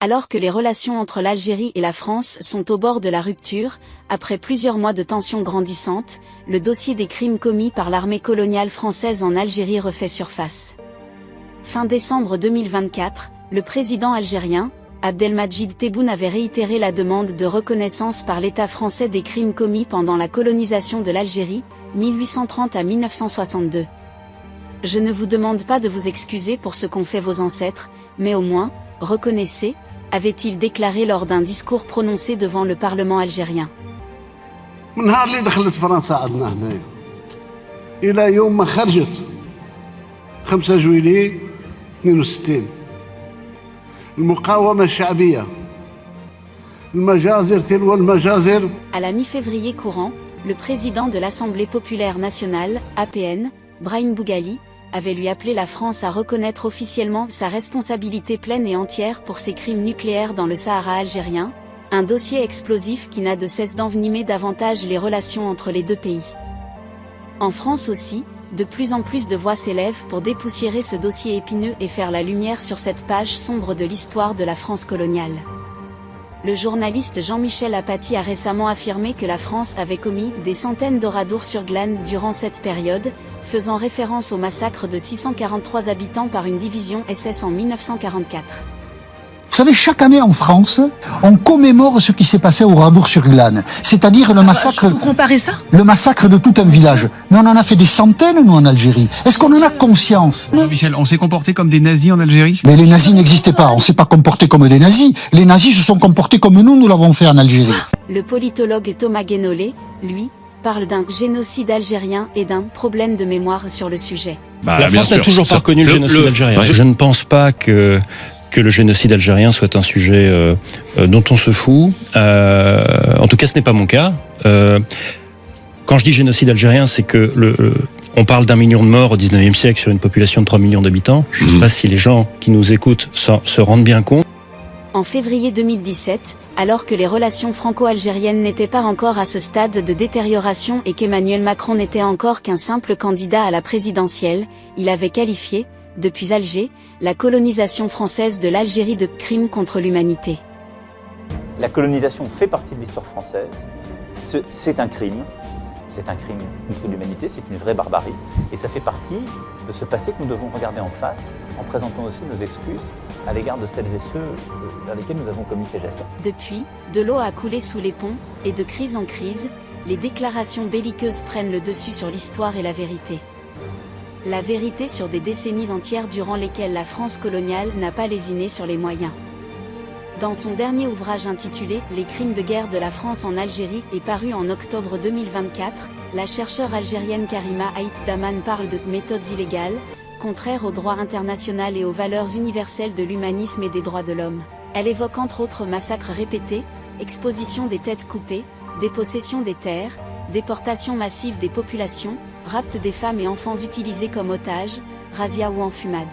Alors que les relations entre l'Algérie et la France sont au bord de la rupture, après plusieurs mois de tensions grandissantes, le dossier des crimes commis par l'armée coloniale française en Algérie refait surface. Fin décembre 2024, le président algérien, Abdelmadjid Tebboune avait réitéré la demande de reconnaissance par l'État français des crimes commis pendant la colonisation de l'Algérie, 1830 à 1962. Je ne vous demande pas de vous excuser pour ce qu'ont fait vos ancêtres, mais au moins, reconnaissez, avait-il déclaré lors d'un discours prononcé devant le Parlement algérien. من نهار اللي دخلت فرنسا عندنا هنايا إلى يوم ما خرجت 5 جويلية 62 المقاومة الشعبية المجازر تلو المجازر. À la mi-février courant, le président de l'Assemblée populaire nationale, APN, Brahim Boughali, avait lui appelé la France à reconnaître officiellement sa responsabilité pleine et entière pour ses crimes nucléaires dans le Sahara algérien, un dossier explosif qui n'a de cesse d'envenimer davantage les relations entre les deux pays. En France aussi, de plus en plus de voix s'élèvent pour dépoussiérer ce dossier épineux et faire la lumière sur cette page sombre de l'histoire de la France coloniale. Le journaliste Jean-Michel Apathy a récemment affirmé que la France avait commis des centaines d'oradours sur Glane durant cette période, faisant référence au massacre de 643 habitants par une division SS en 1944. Vous savez, chaque année en France, on commémore ce qui s'est passé au Radour-sur-Glane, c'est-à-dire le massacre. Vous comparez ça? Le massacre de tout un village. Mais on en a fait des centaines, nous, en Algérie. Est-ce qu'on en a conscience? Jean-Michel, on s'est comporté comme des nazis en Algérie? Mais les nazis n'existaient pas, on ne s'est pas comporté comme des nazis. Les nazis se sont comportés comme nous l'avons fait en Algérie. Le politologue Thomas Guénolé, lui, parle d'un génocide algérien et d'un problème de mémoire sur le sujet. La France n'a toujours pas reconnu le génocide algérien. Je ne pense pas que le génocide algérien soit un sujet dont on se fout. En tout cas, ce n'est pas mon cas. Quand je dis génocide algérien, c'est que on parle d'1 million de morts au 19e siècle sur une population de 3 millions d'habitants. Je ne sais pas si les gens qui nous écoutent se rendent bien compte. En février 2017, alors que les relations franco-algériennes n'étaient pas encore à ce stade de détérioration et qu'Emmanuel Macron n'était encore qu'un simple candidat à la présidentielle, il avait qualifié, depuis Alger, la colonisation française de l'Algérie de crime contre l'humanité. La colonisation fait partie de l'histoire française, c'est un crime contre l'humanité, c'est une vraie barbarie, et ça fait partie de ce passé que nous devons regarder en face, en présentant aussi nos excuses à l'égard de celles et ceux vers lesquels nous avons commis ces gestes. Depuis, de l'eau a coulé sous les ponts, et de crise en crise, les déclarations belliqueuses prennent le dessus sur l'histoire et la vérité. La vérité sur des décennies entières durant lesquelles la France coloniale n'a pas lésiné sur les moyens. Dans son dernier ouvrage intitulé « Les crimes de guerre de la France en Algérie » et paru en octobre 2024, la chercheure algérienne Karima Aït Daman parle de « méthodes illégales », contraires au droit international et aux valeurs universelles de l'humanisme et des droits de l'homme. Elle évoque entre autres massacres répétés, exposition des têtes coupées, dépossession des terres, déportation massive des populations, rapt des femmes et enfants utilisés comme otages, razzias ou enfumades.